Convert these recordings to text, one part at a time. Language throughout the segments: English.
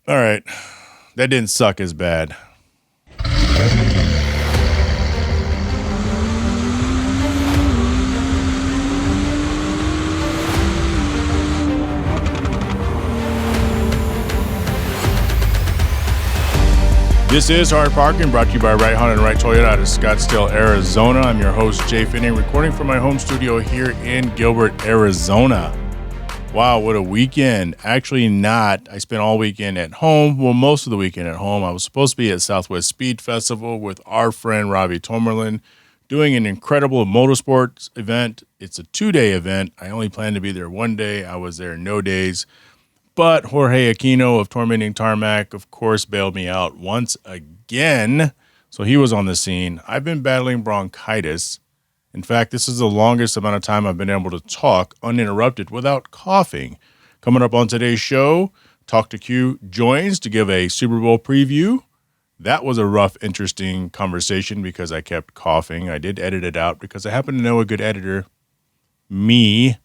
All right. That didn't suck as bad. This is Hard Parking, brought to you by Right Honda and Right Toyota out of Scottsdale, Arizona. I'm your host, Jhae Pfenning, recording from my home studio here in Gilbert, Arizona. Wow, what a weekend. Actually not. I spent all weekend at home. Well, most of the weekend at home. I was supposed to be at Southwest Speed Festival with our friend, Robbie Tomerlin, doing an incredible motorsports event. It's a 2-day event. I only planned to be there one day. I was there no days. But Jorge Aquino of Tormenting Tarmac, of course, bailed me out once again. So he was on the scene. I've been battling bronchitis. In fact, this is the longest amount of time I've been able to talk uninterrupted without coughing. Coming up on today's show, Talk to Q joins to give a Super Bowl preview. That was a rough, interesting conversation because I kept coughing. I did edit it out because I happen to know a good editor. Me.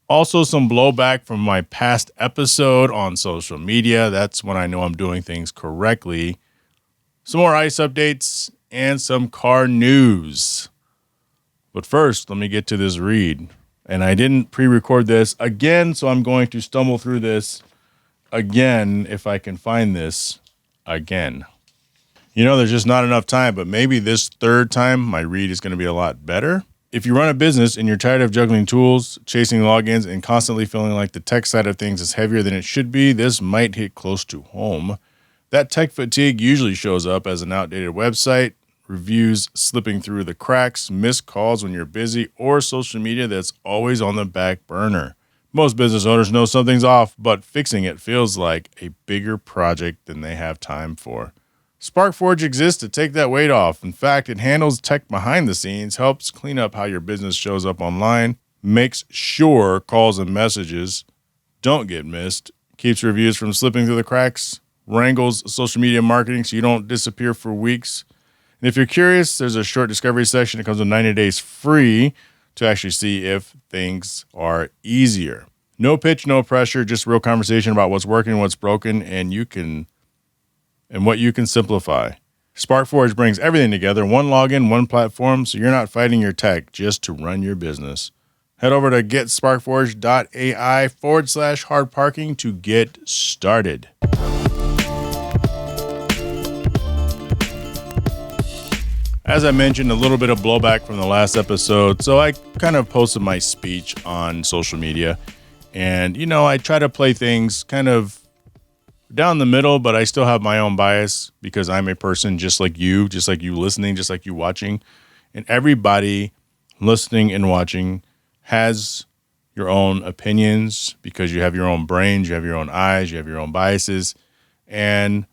Also, some blowback from my past episode on social media. That's when I know I'm doing things correctly. Some more ice updates and some car news. But first, let me get to this read. And I didn't pre-record this again, so I'm going to stumble through this again if I can find this again. You know, there's just not enough time, but maybe this third time my read is going to be a lot better. If you run a business and you're tired of juggling tools, chasing logins, and constantly feeling like the tech side of things is heavier than it should be, this might hit close to home. That tech fatigue usually shows up as an outdated website, reviews slipping through the cracks, missed calls when you're busy, or social media that's always on the back burner. Most business owners know something's off, but fixing it feels like a bigger project than they have time for. SparkForge exists to take that weight off. In fact, it handles tech behind the scenes, helps clean up how your business shows up online, makes sure calls and messages don't get missed, keeps reviews from slipping through the cracks, wrangles social media marketing so you don't disappear for weeks. And if you're curious, there's a short discovery session that comes with 90 days free to actually see if things are easier. No pitch, no pressure, just real conversation about what's working, what's broken, and what you can simplify. SparkForge brings everything together, one login, one platform, so you're not fighting your tech just to run your business. Head over to getsparkforge.ai/hardparking to get started. As I mentioned, a little bit of blowback from the last episode, so I kind of posted my speech on social media. And, you know, I try to play things kind of down the middle, but I still have my own bias because I'm a person just like you listening, just like you watching. And everybody listening and watching has your own opinions because you have your own brains, you have your own eyes, you have your own biases. And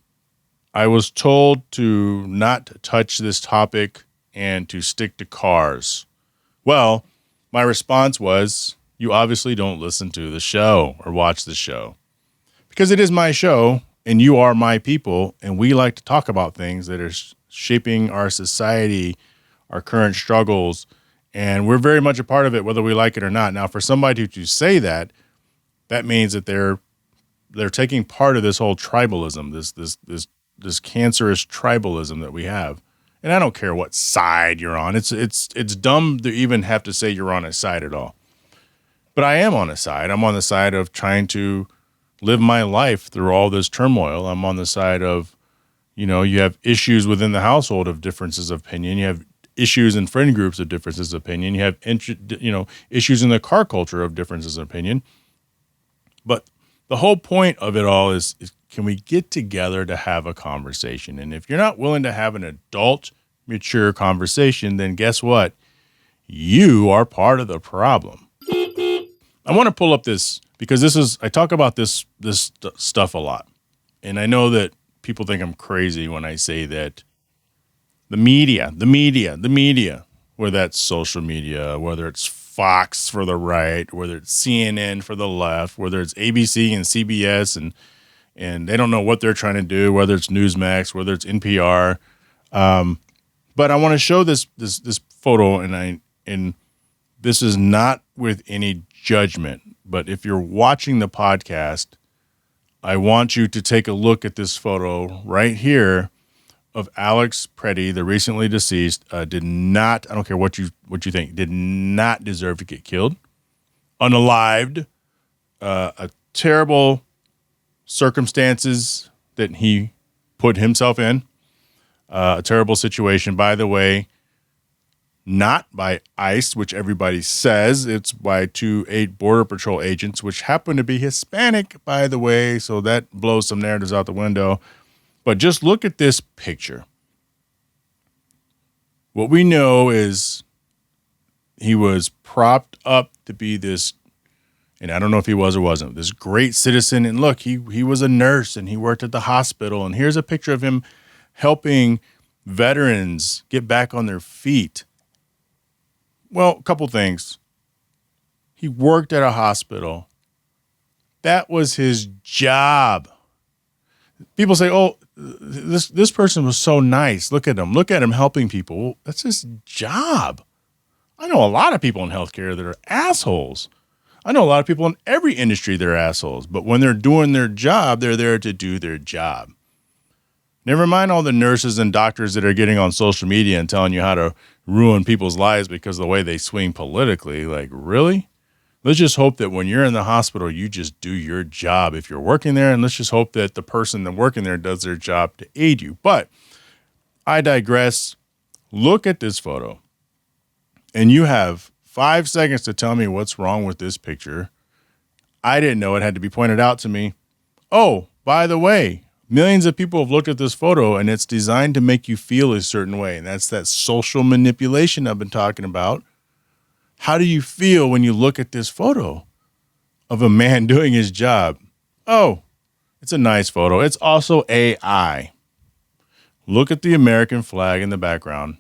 I was told to not touch this topic and to stick to cars. Well, my response was, you obviously don't listen to the show or watch the show. Because it is my show, and you are my people, and we like to talk about things that are shaping our society, our current struggles, and we're very much a part of it, whether we like it or not. Now, for somebody to say that, that means that they're taking part of this whole tribalism, this cancerous tribalism that we have. And I don't care what side you're on. It's dumb to even have to say you're on a side at all. But I am on a side. I'm on the side of trying to live my life through all this turmoil. I'm on the side of, you know, you have issues within the household of differences of opinion. You have issues in friend groups of differences of opinion. You have, issues in the car culture of differences of opinion. But the whole point of it all is can we get together to have a conversation? And if you're not willing to have an adult, mature conversation, then guess what? You are part of the problem. I want to pull up this because I talk about this stuff a lot. And I know that people think I'm crazy when I say that the media, whether that's social media, whether it's Fox for the right, whether it's CNN for the left, whether it's ABC and CBS and they don't know what they're trying to do, whether it's Newsmax, whether it's NPR. But I want to show this photo and this is not with any judgment, but if you're watching the podcast, I want you to take a look at this photo right here of Alex Pretti, the recently deceased. Did not, I don't care what you think, did not deserve to get killed. Unalived. A terrible circumstances that he put himself in. A terrible situation, by the way, not by ICE, which everybody says. It's by 8 Border Patrol agents, which happen to be Hispanic, by the way. So that blows some narratives out the window. But just look at this picture. What we know is he was propped up to be this, and I don't know if he was or wasn't, this great citizen. And look, he was a nurse and he worked at the hospital. And here's a picture of him helping veterans get back on their feet. Well, a couple things. He worked at a hospital. That was his job. People say, oh, this person was so nice. Look at him. Look at him helping people. Well, that's his job. I know a lot of people in healthcare that are assholes. I know a lot of people in every industry that are assholes. But when they're doing their job, they're there to do their job. Never mind all the nurses and doctors that are getting on social media and telling you how to ruin people's lives because of the way they swing politically. Like, really? Let's just hope that when you're in the hospital, you just do your job if you're working there. And let's just hope that the person that working there does their job to aid you. But I digress. Look at this photo. And you have 5 seconds to tell me what's wrong with this picture. I didn't know it had to be pointed out to me. Oh, by the way, millions of people have looked at this photo and it's designed to make you feel a certain way. And that's that social manipulation I've been talking about. How do you feel when you look at this photo of a man doing his job? Oh, it's a nice photo. It's also AI. Look at the American flag in the background.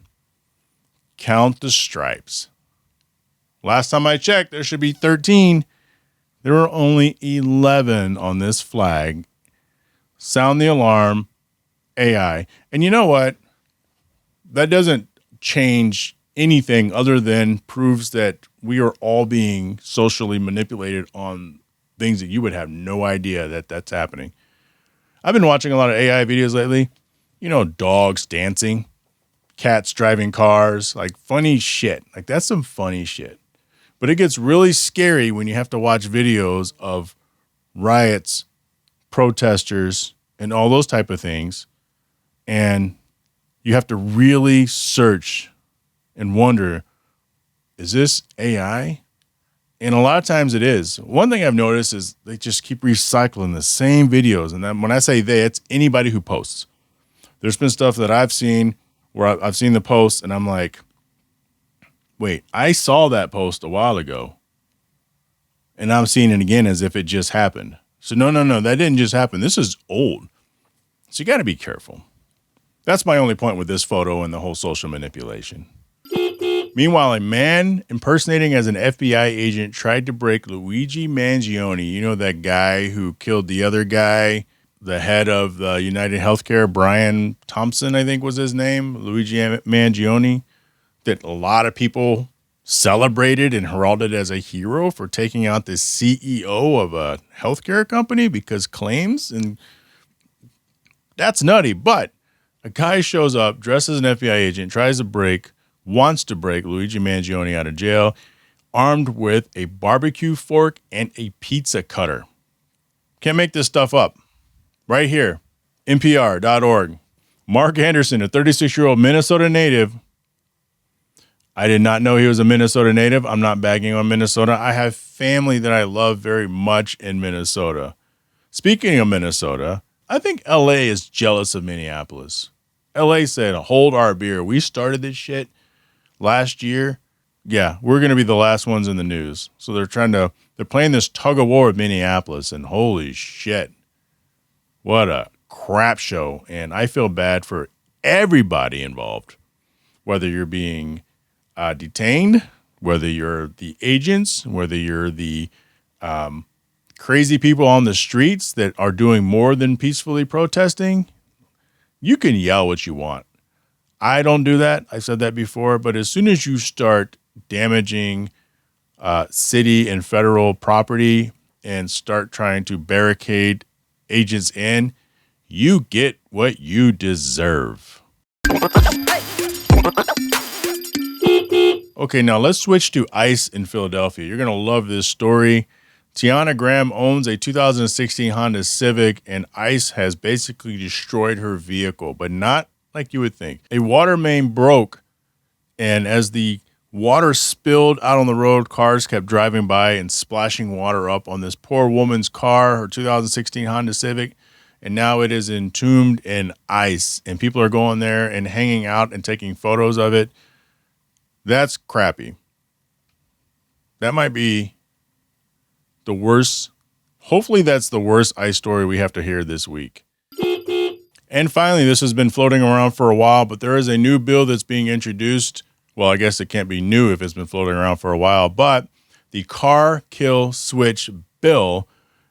Count the stripes. Last time I checked, there should be 13. There are only 11 on this flag. Sound the alarm, AI. And you know what? That doesn't change anything other than proves that we are all being socially manipulated on things that you would have no idea that that's happening. I've been watching a lot of AI videos lately. You know, dogs dancing, cats driving cars, like funny shit. Like that's some funny shit. But it gets really scary when you have to watch videos of riots, protesters, and all those type of things. And you have to really search and wonder, is this AI? And a lot of times it is. One thing I've noticed is they just keep recycling the same videos. And then when I say they, it's anybody who posts. There's been stuff that I've seen where I've seen the post and I'm like, wait, I saw that post a while ago. And I'm seeing it again as if it just happened. So no, that didn't just happen. This is old. So you got to be careful. That's my only point with this photo and the whole social manipulation. Meanwhile, a man impersonating as an FBI agent tried to break Luigi Mangione. You know, that guy who killed the other guy, the head of the United Healthcare, Brian Thompson, I think was his name, Luigi Mangione, that a lot of people celebrated and heralded as a hero for taking out the CEO of a healthcare company because claims, and that's nutty. But a guy shows up, dressed as an FBI agent, wants to break Luigi Mangione out of jail, armed with a barbecue fork and a pizza cutter. Can't make this stuff up. Right here, NPR.org. Mark Anderson, a 36-year-old Minnesota native. I did not know he was a Minnesota native. I'm not bagging on Minnesota. I have family that I love very much in Minnesota. Speaking of Minnesota, I think LA is jealous of Minneapolis. LA said, hold our beer. We started this shit last year. Yeah, we're going to be the last ones in the news. So they're playing this tug of war with Minneapolis, and holy shit, what a crap show. And I feel bad for everybody involved, whether you're being detained, whether you're the agents, whether you're the crazy people on the streets that are doing more than peacefully protesting. You can yell what you want. I don't do that. I've said that before. But as soon as you start damaging city and federal property and start trying to barricade agents in, you get what you deserve. Okay, now let's switch to ICE in Philadelphia. You're going to love this story. Tiana Graham owns a 2016 Honda Civic, and ICE has basically destroyed her vehicle, but not like you would think. A water main broke, and as the water spilled out on the road, cars kept driving by and splashing water up on this poor woman's car, her 2016 Honda Civic, and now it is entombed in ice, and people are going there and hanging out and taking photos of it. That's crappy. That might be the worst. Hopefully that's the worst ICE story we have to hear this week. And finally, this has been floating around for a while, but there is a new bill that's being introduced. Well, I guess it can't be new if it's been floating around for a while, but the car kill switch bill,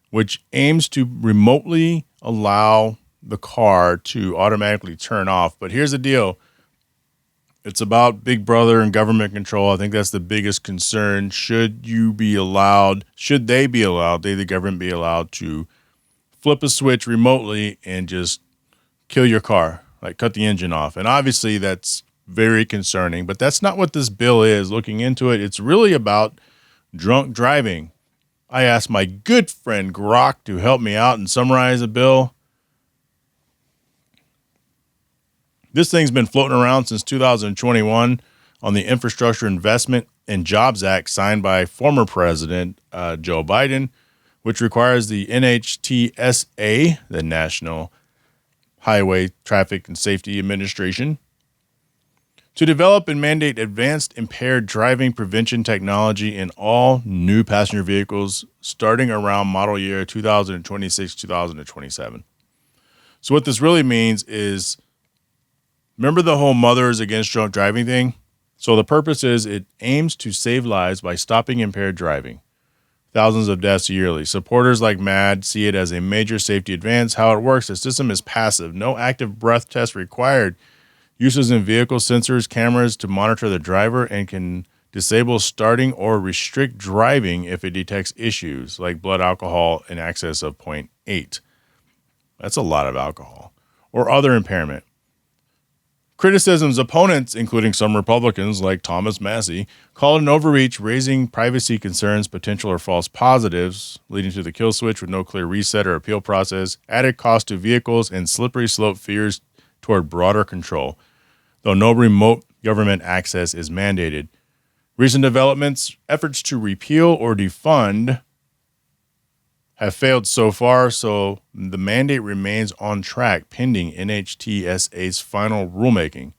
which aims to remotely allow the car to automatically turn off. But here's the deal. It's about Big Brother and government control. I think that's the biggest concern. Should they be allowed, the government be allowed to flip a switch remotely and just kill your car, like cut the engine off? And obviously that's very concerning, but that's not what this bill is. Looking into it, it's really about drunk driving. I asked my good friend Grok to help me out and summarize the bill. This thing's been floating around since 2021 on the Infrastructure Investment and Jobs Act signed by former President Joe Biden, which requires the NHTSA, the National Highway Traffic and Safety Administration, to develop and mandate advanced impaired driving prevention technology in all new passenger vehicles starting around model year 2026-2027. So what this really means is, remember the whole Mothers Against Drunk Driving thing? So the purpose is it aims to save lives by stopping impaired driving. Thousands of deaths yearly. Supporters like MAD see it as a major safety advance. How it works, the system is passive. No active breath test required. Uses in vehicle sensors, cameras to monitor the driver, and can disable starting or restrict driving if it detects issues like blood alcohol in excess of 0.8. That's a lot of alcohol. Or other impairment. Criticism's opponents, including some Republicans like Thomas Massey, call it an overreach, raising privacy concerns, potential or false positives, leading to the kill switch with no clear reset or appeal process, added cost to vehicles, and slippery slope fears toward broader control, though no remote government access is mandated. Recent developments, efforts to repeal or defund, have failed so far, so the mandate remains on track pending NHTSA's final rulemaking.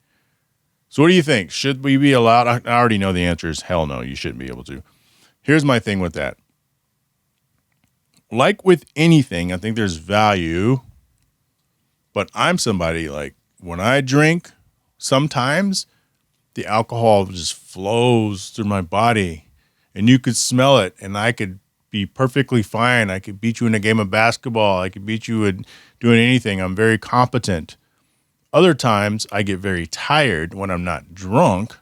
So what do you think? Should we be allowed? I already know the answer is hell no, you shouldn't be able to. Here's my thing with that. Like with anything, I think there's value, but I'm somebody like when I drink, sometimes the alcohol just flows through my body and you could smell it and I could be perfectly fine. I could beat you in a game of basketball. I could beat you in doing anything. I'm very competent. Other times I get very tired when I'm not drunk,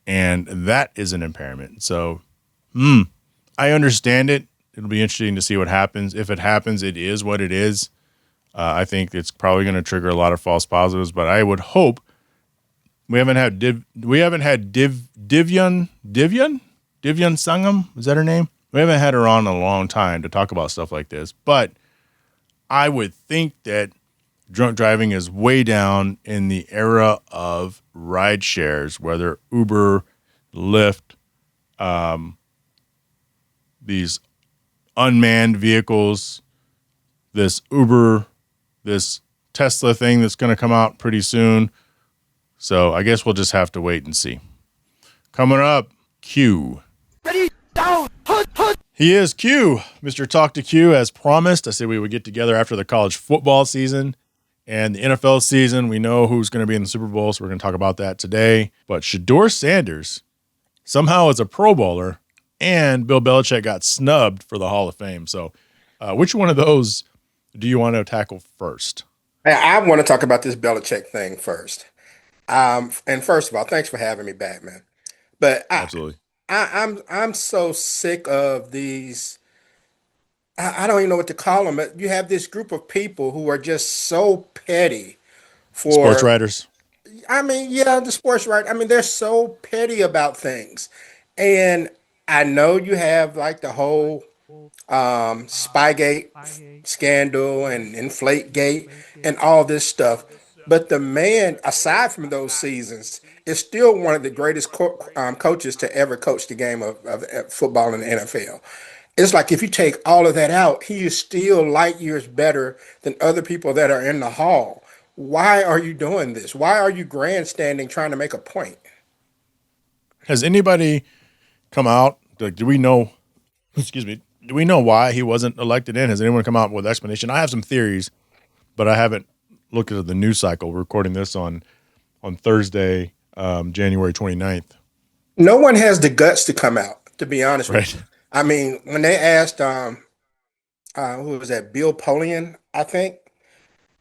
and that is an impairment. So, I understand it. It'll be interesting to see what happens. If it happens, it is what it is. I think it's probably going to trigger a lot of false positives, but I would hope we haven't had Deion Sangam. Is that her name? We haven't had her on in a long time to talk about stuff like this, but I would think that drunk driving is way down in the era of ride shares, whether Uber, Lyft, these unmanned vehicles, this Uber, this Tesla thing that's going to come out pretty soon. So I guess we'll just have to wait and see. Coming up, Q. Ready, down, hood. He is Q, Mr. Talk to Q, as promised. I said we would get together after the college football season and the NFL season. We know who's going to be in the Super Bowl, so we're going to talk about that today. But Shedeur Sanders somehow is a Pro Bowler, and Bill Belichick got snubbed for the Hall of Fame. So which one of those do you want to tackle first? I want to talk about this Belichick thing first. And first of all, thanks for having me back, man. But Absolutely. I'm so sick of these I don't even know what to call them. But you have this group of people who are just so petty Sports for, writers, I mean, yeah, the sports right. I mean, they're so petty about things. And I know you have like the whole Spygate scandal and Inflategate and all this stuff. But the man, aside from those seasons, is still one of the greatest coaches to ever coach the game of football in the NFL. It's like if you take all of that out, he is still light years better than other people that are in the hall. Why are you doing this? Why are you grandstanding trying to make a point? has anybody come out? Like, do we know? Excuse me. Do we know why he wasn't elected in? Has anyone come out with explanation? I have some theories, but I haven't looked at the news cycle. We're recording this on Thursday, January 29th. No one has the guts to come out, to be honest with Right. you. I mean, when they asked who was that, Bill Polian, I think,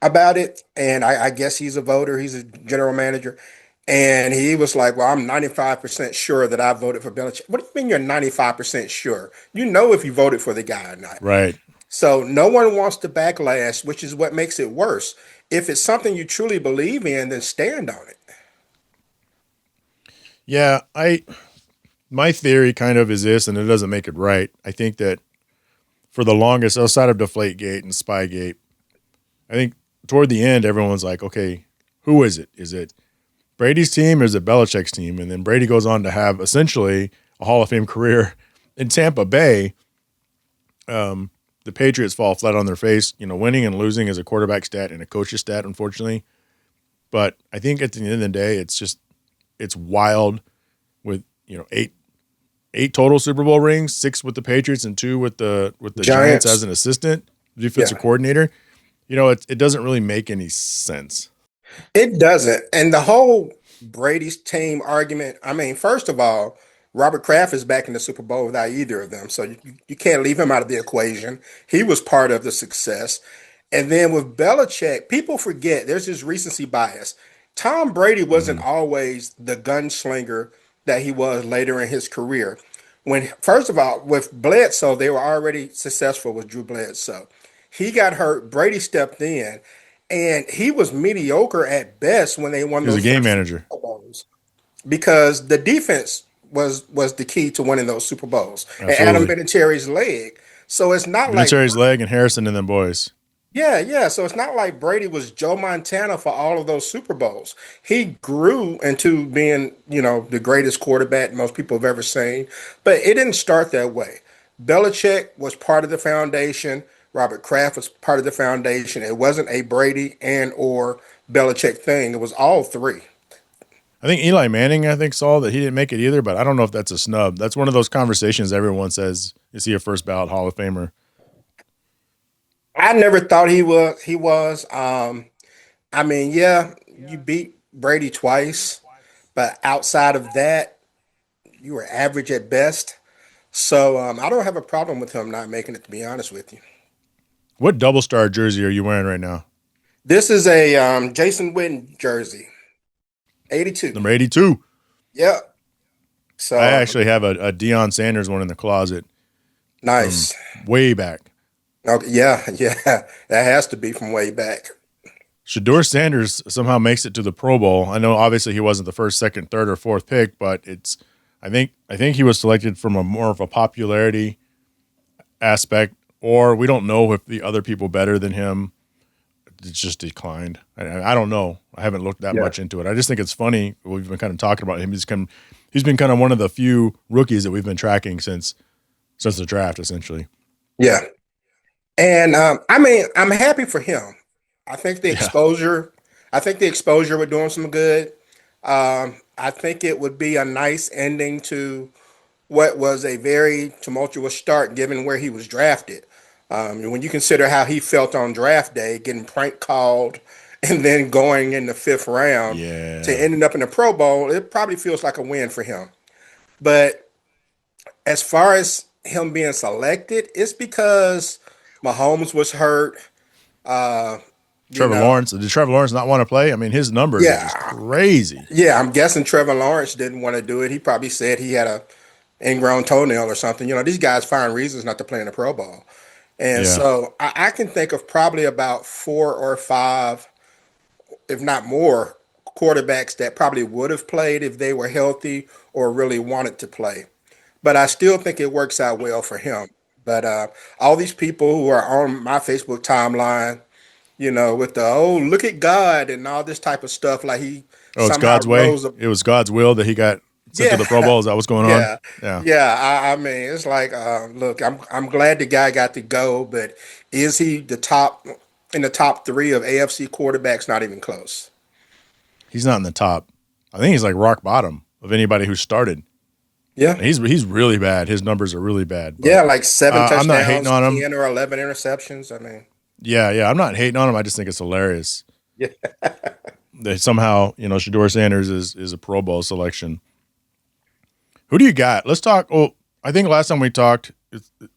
about it, and I guess he's a voter, he's a general manager, and he was like, "Well, I'm 95% sure that I voted for Belichick." What do you mean you're 95% sure? You know if you voted for the guy or not. Right. So no one wants to backlash, which is what makes it worse. If it's something you truly believe in, then stand on it. Yeah. My theory kind of is this, and it doesn't make it right. I think that for the longest, outside of Deflategate and Spygate, I think toward the end, everyone's like, okay, who is it? Is it Brady's team or is it Belichick's team? And then Brady goes on to have essentially a Hall of Fame career in Tampa Bay. The Patriots fall flat on their face. You know, winning and losing is a quarterback stat and a coach's stat, unfortunately. But I think at the end of the day, it's wild with eight total Super Bowl rings, 6 with the Patriots and 2 with the Giants as Giants, an assistant defensive yeah, coordinator. It doesn't really make any sense. it doesn't. And the whole Brady's team argument, I mean, first of all, Robert Kraft is back in the Super Bowl without either of them. So you can't leave him out of the equation. He was part of the success. And then with Belichick, people forget there's this recency bias. Tom Brady wasn't Mhm. always the gunslinger that he was later in his career. When, first of all, with Bledsoe, they were already successful with Drew Bledsoe. He got hurt, Brady stepped in, and he was mediocre at best when they won He was a those game first manager. Super Bowls because the defense was the key to winning those Super Bowls and Adam Absolutely. Vinatieri's leg. So it's not like Vinatieri's leg and Harrison and them boys. yeah, yeah. So it's not like Brady was Joe Montana for all of those Super Bowls. He grew into being, the greatest quarterback most people have ever seen, but it didn't start that way. Belichick was part of the foundation. Robert Kraft was part of the foundation. It wasn't a Brady and or Belichick thing. It was all three. I think Eli Manning, saw that he didn't make it either, but I don't know if that's a snub. That's one of those conversations everyone says, is he a first ballot Hall of Famer? I never thought he was. He was. I mean, yeah, you beat Brady twice, but outside of that, you were average at best. So I don't have a problem with him not making it, to be honest with you. What double star jersey are you wearing right now? This is a Jason Witten jersey, 82. Number 82. Yep. I So actually have a Deion Sanders one in the closet from nice. way back. Okay, yeah, yeah. That has to be from way back. Shedeur Sanders somehow makes it to the Pro Bowl. I know obviously he wasn't the first, second, third, or fourth pick, but I think he was selected from a more of a popularity aspect, or we don't know if the other people better than him it's just declined. I don't know. I haven't looked that Yeah. much into it. I just think it's funny. We've been kind of talking about him. He's been kind of one of the few rookies that we've been tracking since the draft, essentially. Yeah. And I mean, I'm happy for him. I think the Yeah. exposure, I think the exposure would do him some good. I think it would be a nice ending to what was a very tumultuous start given where he was drafted. When you consider how he felt on draft day, getting prank called and then going in the fifth round to Yeah. ending up in the Pro Bowl, it probably feels like a win for him. But as far as him being selected, it's because Mahomes was hurt. Uh, you Trevor know, Lawrence. Did Trevor Lawrence not want to play? I mean, his numbers are just yeah, crazy. yeah. I'm guessing Trevor Lawrence didn't want to do it. He probably said he had a ingrown toenail or something. These guys find reasons not to play in the Pro Bowl. And Yeah. so I can think of probably about four or five, if not more, quarterbacks that probably would have played if they were healthy or really wanted to play. But I still think it works out well for him. But all these people who are on my Facebook timeline, with the look at God and all this type of stuff, like he Oh, it's somehow God's way. rose up. It was God's will that he got sent to Yeah, the Pro Bowl. Is that what's going on? yeah, Yeah. yeah. I mean, it's like, look, I'm glad the guy got to go, but is he in the top three of AFC quarterbacks? Not even close. He's not in the top. I think he's like rock bottom of anybody who started. Yeah, And he's really bad. His numbers are really bad. But yeah, like seven I'm not hating touchdowns, on him. 10 or 11 interceptions. I mean, Yeah. I'm not hating on him. I just think it's hilarious yeah. that somehow Shedeur Sanders is a Pro Bowl selection. Who do you got? Let's talk. Well, I think last time we talked,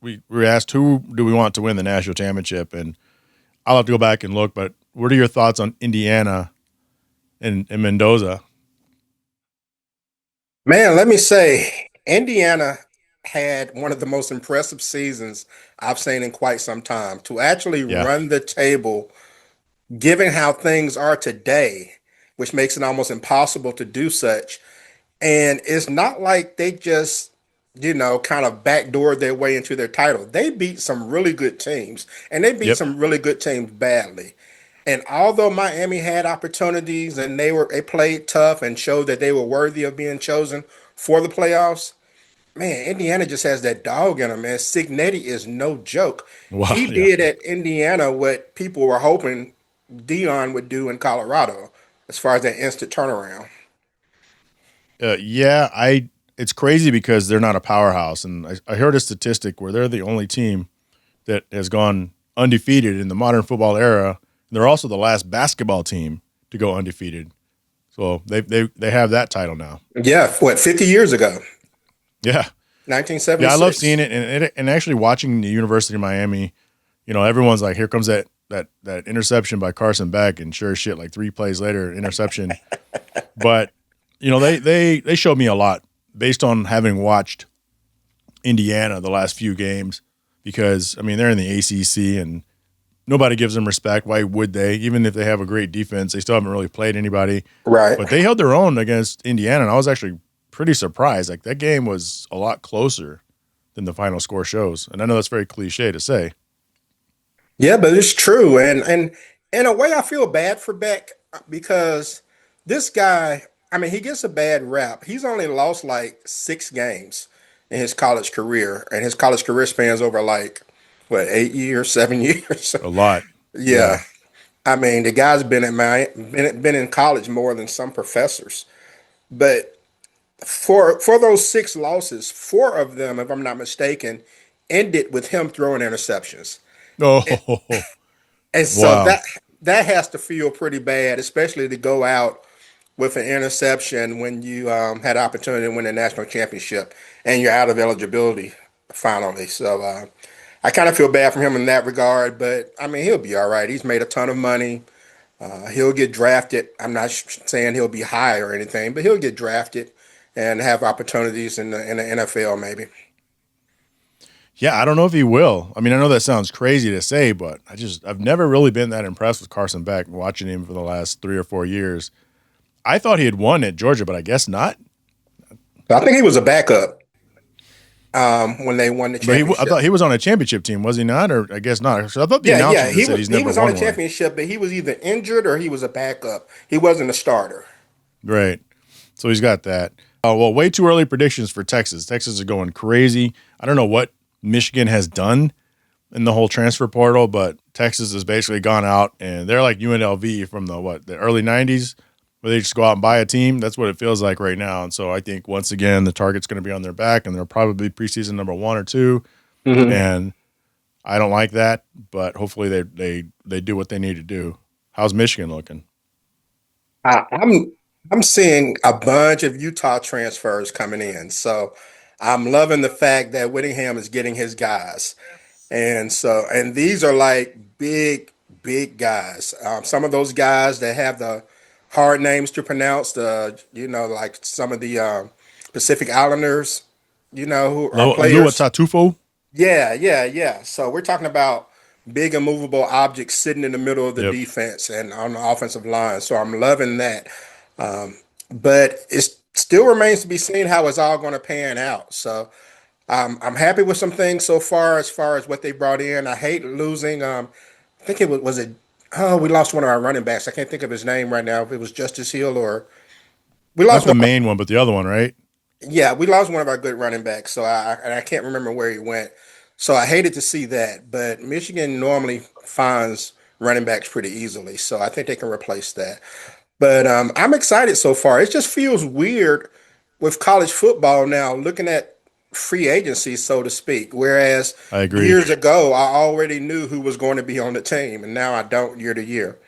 we were asked who do we want to win the national championship, and I'll have to go back and look. But what are your thoughts on Indiana and Mendoza? Man, let me say, Indiana had one of the most impressive seasons I've seen in quite some time. To actually Yeah. run the table, given how things are today, which makes it almost impossible to do such. And it's not like they just, kind of backdoored their way into their title. They beat some really good teams, and they beat Yep. some really good teams badly. And although Miami had opportunities and they played tough and showed that they were worthy of being chosen for the playoffs, man, Indiana just has that dog in them, man. Signetti is no joke. Wow. He Yeah. did at Indiana what people were hoping Deion would do in Colorado as far as that instant turnaround. Yeah. It's crazy because they're not a powerhouse, and I heard a statistic where they're the only team that has gone undefeated in the modern football era. They're also the last basketball team to go undefeated. So they have that title now. Yeah, what, 50 years ago, Yeah. Yeah, I love seeing 1976. it and actually watching the University of Miami. Everyone's like, here comes that interception by Carson Beck, and sure as shit, like 3 plays later, interception. But they showed me a lot based on having watched Indiana the last few games because they're in the ACC and nobody gives them respect. Why would they? Even if they have a great defense, they still haven't really played anybody. Right. But they held their own against Indiana, and I was actually pretty surprised. Like that game was a lot closer than the final score shows. And I know that's very cliche to say. Yeah, but it's true. And in a way, I feel bad for Beck because this guy, I mean, he gets a bad rap. He's only lost like 6 games in his college career, and his college career spans over like, what, 8 years, 7 years? A lot. Yeah. Yeah. I mean, the guy's been in college more than some professors. But for those 6 losses, 4 of them, if I'm not mistaken, ended with him throwing interceptions. Oh, And so wow. that has to feel pretty bad, especially to go out with an interception when you had the opportunity to win a national championship and you're out of eligibility finally. So I kind of feel bad for him in that regard, but I mean he'll be all right. He's made a ton of money. He'll get drafted. I'm not saying he'll be high or anything, but he'll get drafted and have opportunities in the NFL maybe. Yeah, I don't know if he will. I know that sounds crazy to say, but I've never really been that impressed with Carson Beck watching him for the last 3 or 4 years. I thought he had won at Georgia, but I guess not. So I think he was a backup when they won the But I championship. thought he was on a championship team, was he not? Or I guess not. So I thought the Yeah, yeah, announcers had said he's he never was on a won one. championship, but he was either injured or he was a backup. He wasn't a starter. Right. So he's got that. Oh, well, way too early predictions for Texas. Texas is going crazy. I don't know what Michigan has done in the whole transfer portal, but Texas has basically gone out and they're like UNLV from the early 90s where they just go out and buy a team. That's what it feels like right now. And so I think once again the target's going to be on their back and they're probably preseason number 1 or 2. Hmm. And I don't like that, but hopefully they do what they need to do. How's Michigan looking? I'm seeing a bunch of Utah transfers coming in, so I'm loving the fact that Whittingham is getting his guys, and these are like big guys. Some of those guys that have the hard names to pronounce, like some of the Pacific Islanders, who are Lua players. Tatufo? Yeah. So we're talking about big immovable objects sitting in the middle of the Yep. defense and on the offensive line. So I'm loving that. But it still remains to be seen how it's all going to pan out. So I'm happy with some things so far as what they brought in. I hate losing. I think was it. Oh, we lost one of our running backs. I can't think of his name right now. If it was Justice Hill or we Not lost the one. main one, but the other one, right? Yeah, we lost one of our good running backs. So I can't remember where he went. So I hated to see that. But Michigan normally finds running backs pretty easily. So I think they can replace that. But I'm excited so far. It just feels weird with college football now, looking at free agency, so to speak. Whereas I agree. years ago, I already knew who was going to be on the team, and now I don't year to year.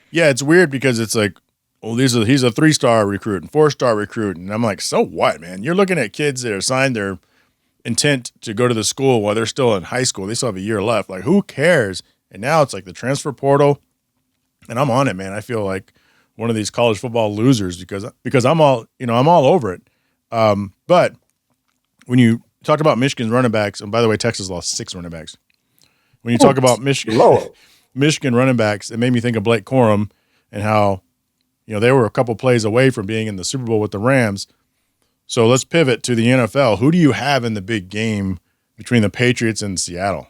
Yeah, it's weird because it's like, well, he's a 3-star recruit and 4-star recruit, and I'm like, so what, man? You're looking at kids that are signed their intent to go to the school while they're still in high school. They still have a year left. Like, who cares? And now it's like the transfer portal, and I'm on it, man. I feel like one of these college football losers because I'm all over it. But when you talk about Michigan's running backs, and by the way, Texas lost 6 running backs. When you talk Oh, about Michigan, Lord. Michigan running backs, it made me think of Blake Corum and how they were a couple plays away from being in the Super Bowl with the Rams. So let's pivot to the NFL. Who do you have in the big game between the Patriots and Seattle?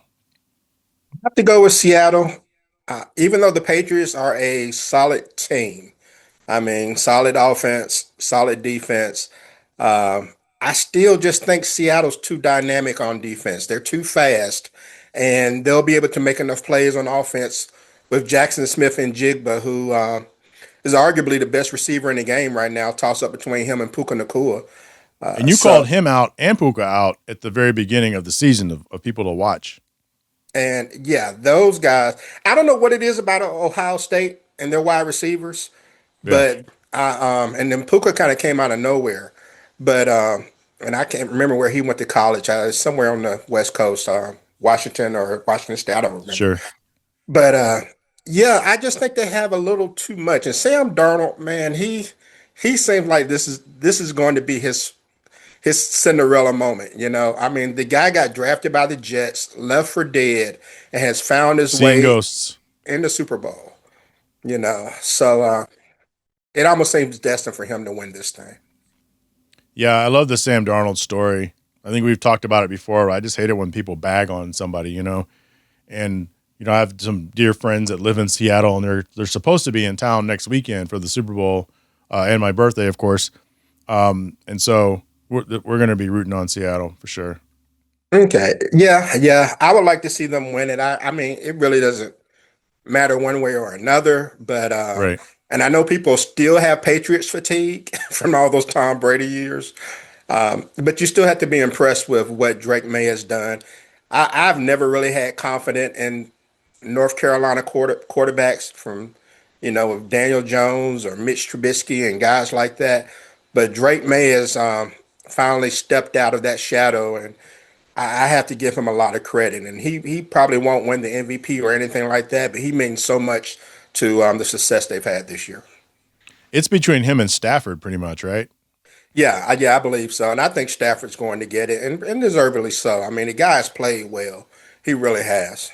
I have to go with Seattle. Even though the Patriots are a solid team, I mean, solid offense, solid defense. I still just think Seattle's too dynamic on defense. They're too fast, and they'll be able to make enough plays on offense with Jackson Smith and Jigba, who is arguably the best receiver in the game right now. Toss up between him and Puka Nakua. And you So, called him out and Puka out at the very beginning of the season of people to watch. and yeah, those guys. I don't know what it is about Ohio State and their wide receivers, Yeah, but and then Puka kind of came out of nowhere. But and I can't remember where he went to college. Somewhere on the West Coast, Washington or Washington State. I don't remember. sure. But yeah, I just think they have a little too much. And Sam Darnold, man, he seems like this is going to be his Cinderella moment. I mean, the guy got drafted by the Jets, left for dead, and has found his Seeing way ghosts. in the Super Bowl. So it almost seems destined for him to win this thing. Yeah, I love the Sam Darnold story. I think we've talked about it before. I just hate it when people bag on somebody. And I have some dear friends that live in Seattle, and they're supposed to be in town next weekend for the Super Bowl and my birthday, of course. And so we're going to be rooting on Seattle for sure. Okay. Yeah. I would like to see them win it. I mean, it really doesn't matter one way or another, but Right. and I know people still have Patriots fatigue from all those Tom Brady years. But you still have to be impressed with what Drake May has done. I've never really had confidence in North Carolina quarterbacks from, with Daniel Jones or Mitch Trubisky and guys like that. But Drake May has finally stepped out of that shadow, and I have to give him a lot of credit. And he probably won't win the MVP or anything like that, but he means so much to the success they've had this year. It's between him and Stafford pretty much, right? Yeah, I believe so, and I think Stafford's going to get it, and deservedly so. I mean, the guy's played well; he really has.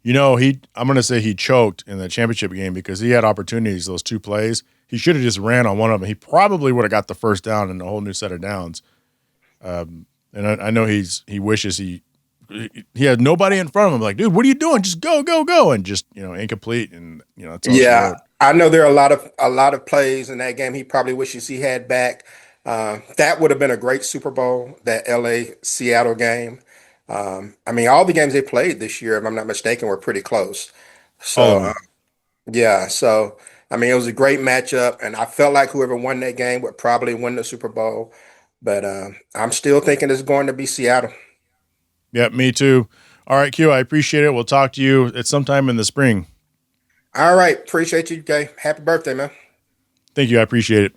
I'm going to say he choked in the championship game because he had opportunities, those 2 plays. He should have just ran on one of them. He probably would have got the first down and a whole new set of downs. And I know he wishes he had nobody in front of him. Like, dude, what are you doing? Just go, go, go, and just incomplete. And that's all she Yeah, wrote. I know there are a lot of plays in that game he probably wishes he had back. That would have been a great Super Bowl, that LA Seattle game. I mean, all the games they played this year, if I'm not mistaken, were pretty close. All of So them. yeah, so I mean, it was a great matchup, and I felt like whoever won that game would probably win the Super Bowl. But I'm still thinking it's going to be Seattle. Yep, me too. All right, Q, I appreciate it. We'll talk to you at sometime in the spring. All right, appreciate you, Jay. Happy birthday, man. Thank you. I appreciate it.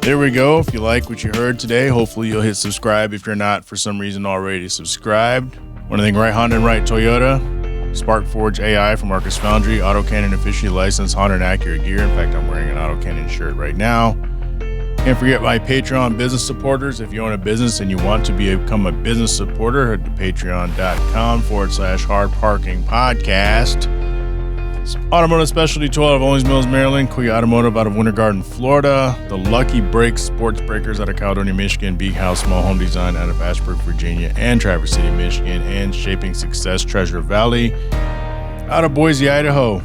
There we go. If you like what you heard today, hopefully you'll hit subscribe if you're not for some reason already subscribed. Want to thank Right Honda and Right Toyota Spark Forge AI from Marcus Foundry, Autocannon officially licensed Honda and Acura gear. In fact, I'm wearing an Autocannon shirt right now. Can't forget my Patreon business supporters. If you own a business and you want to become a business supporter, head to patreon.com/hard parking podcast. Automotive Specialty Tool out of Owings Mills, Maryland. Quick Automotive out of Winter Garden, Florida. The Lucky Breaks Sports Breakers out of Caledonia, Michigan. Big House Small Home Design out of Ashburn, Virginia, and Traverse City, Michigan. And Shaping Success Treasure Valley out of Boise, Idaho.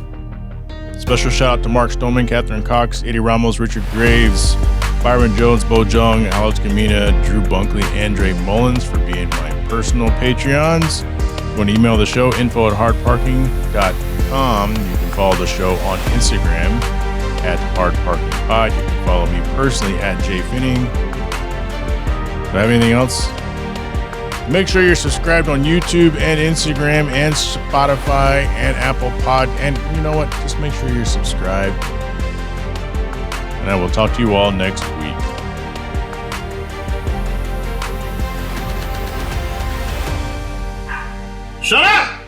Special shout out to Mark Stoneman, Catherine Cox, Eddie Ramos, Richard Graves, Byron Jones, Bo Jung, Alex Gamina, Drew Bunkley, Andre Mullins for being my personal Patreons. You want to email the show, info@hardparking.com. You can follow the show on Instagram @hardparkingpod. You can follow me personally @Jhae Pfenning. Do I have anything else? Make sure you're subscribed on YouTube and Instagram and Spotify and Apple Pod. And you know what? Just make sure you're subscribed. And I will talk to you all next week. Shut up!